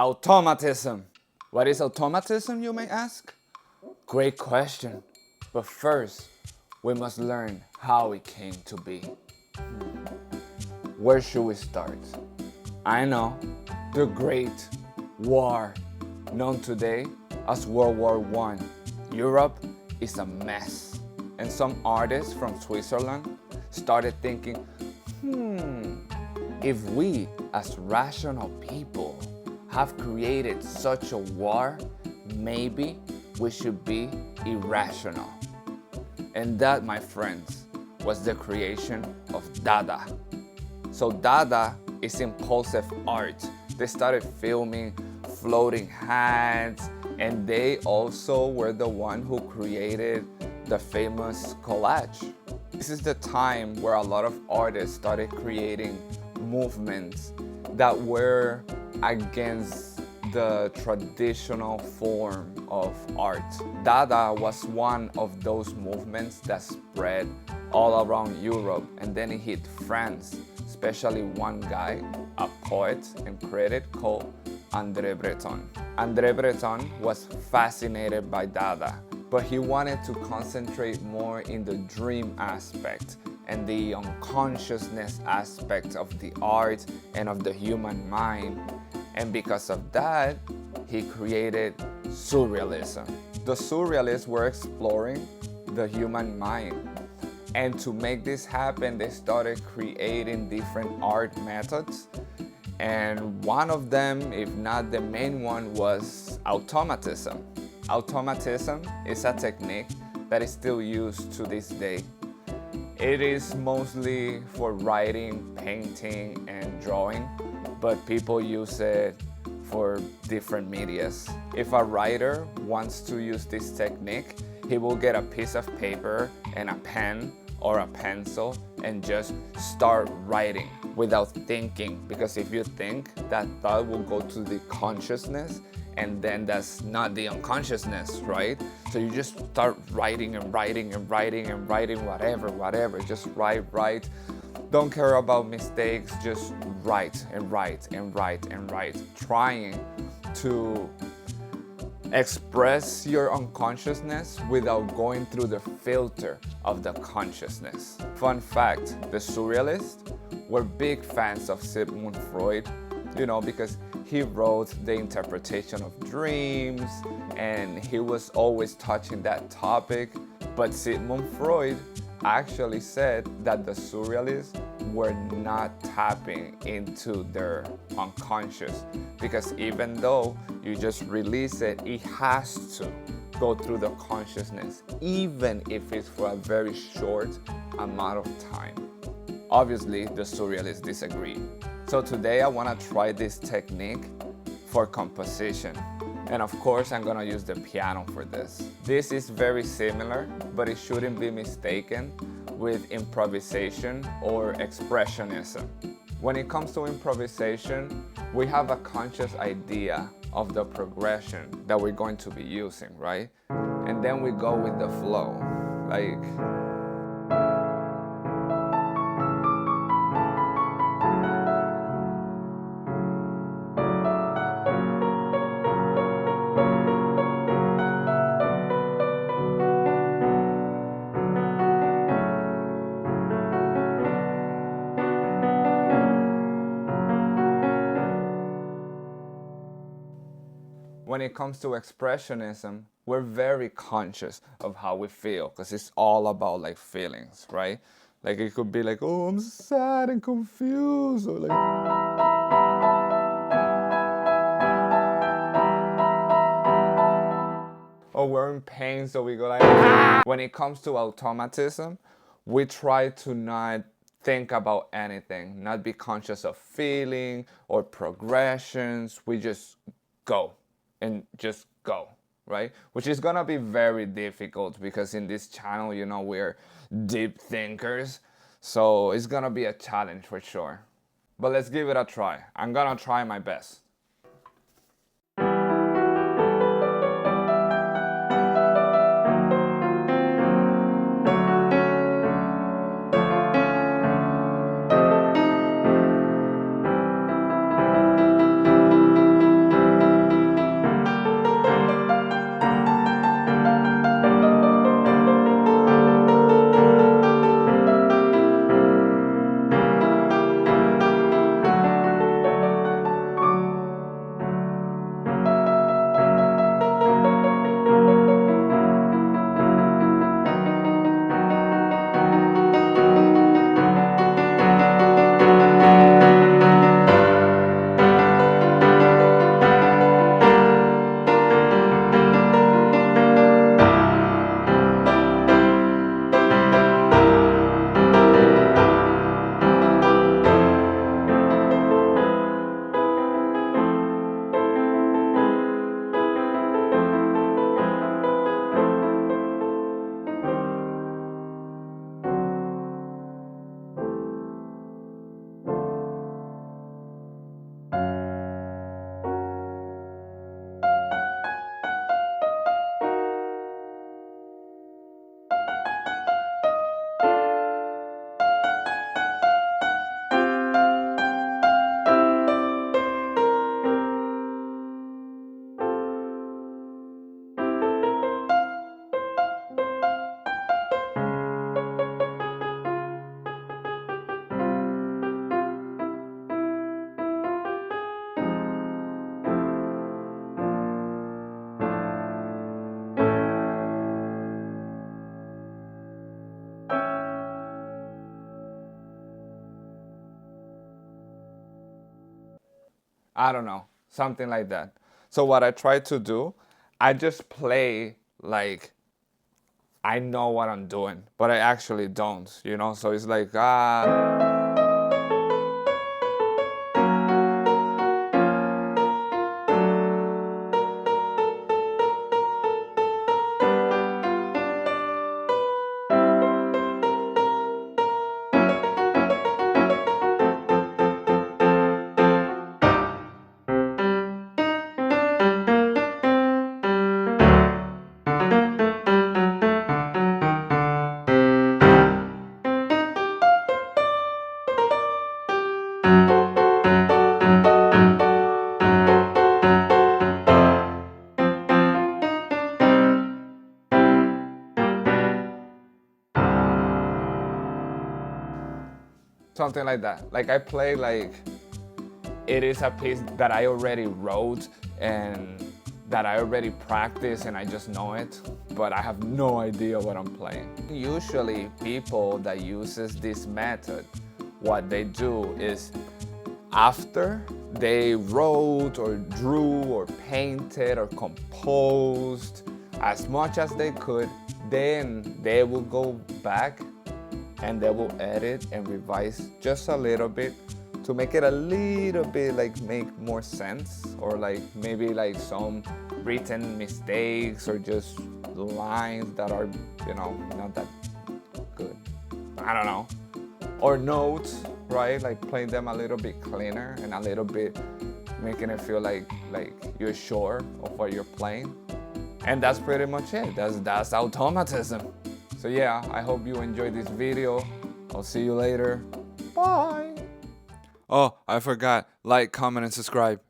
Automatism. What is automatism, you may ask? Great question. But first, we must learn how it came to be. Where should we start? I know, the Great War, known today as World War I. Europe is a mess. And some artists from Switzerland started thinking, if we as rational people have created such a war, maybe we should be irrational. And that, my friends, was the creation of Dada. So Dada is impulsive art. They started filming floating hands, and they also were the one who created the famous collage. This is the time where a lot of artists started creating movements that were against the traditional form of art. Dada was one of those movements that spread all around Europe, and then it hit France, especially one guy, a poet and critic called André Breton. André Breton was fascinated by Dada, but he wanted to concentrate more in the dream aspect and the unconsciousness aspect of the art and of the human mind. And because of that, he created surrealism. The surrealists were exploring the human mind. And to make this happen, they started creating different art methods. And one of them, if not the main one, was automatism. Automatism is a technique that is still used to this day. It is mostly for writing, painting, and drawing, but people use it for different medias. If a writer wants to use this technique, he will get a piece of paper and a pen or a pencil and just start writing without thinking, because if you think, that thought will go to the consciousness, and then that's not the unconsciousness, right? So you just start writing and writing and writing and writing, whatever, just write. Don't care about mistakes, just write and write and write and write, trying to express your unconsciousness without going through the filter of the consciousness. Fun fact, the surrealists were big fans of Sigmund Freud, because he wrote the interpretation of dreams and he was always touching that topic. But Sigmund Freud actually said that the surrealists were not tapping into their unconscious, because even though you just release it, it has to go through the consciousness, even if it's for a very short amount of time. Obviously, the surrealists disagree. So today I want to try this technique for composition. And of course, I'm gonna use the piano for this. This is very similar, but it shouldn't be mistaken with improvisation or expressionism. When it comes to improvisation, we have a conscious idea of the progression that we're going to be using, right? And then we go with the flow, like. When it comes to expressionism, we're very conscious of how we feel, because it's all about like feelings, right? Like it could be like, oh, I'm sad and confused, or like, oh, we're in pain, so we go like, ah! When it comes to automatism, we try to not think about anything, not be conscious of feeling or progressions. We just go. And just go, right? Which is gonna be very difficult, because in this channel, we're deep thinkers. So it's gonna be a challenge for sure. But let's give it a try. I'm gonna try my best. I don't know, something like that. So what I try to do, I just play like I know what I'm doing, but I actually don't, you know? So it's like, something like that. Like I play like it is a piece that I already wrote and that I already practiced and I just know it, but I have no idea what I'm playing. Usually people that uses this method, what they do is after they wrote or drew or painted or composed as much as they could, then they will go back and they will edit and revise just a little bit to make it a little bit like make more sense, or like maybe like some written mistakes or just lines that are, you know, not that good. I don't know. Or notes, right? Like playing them a little bit cleaner and a little bit making it feel like you're sure of what you're playing. And that's pretty much it. That's automatism. So yeah, I hope you enjoyed this video. I'll see you later. Bye. Oh, I forgot. Like, comment, and subscribe.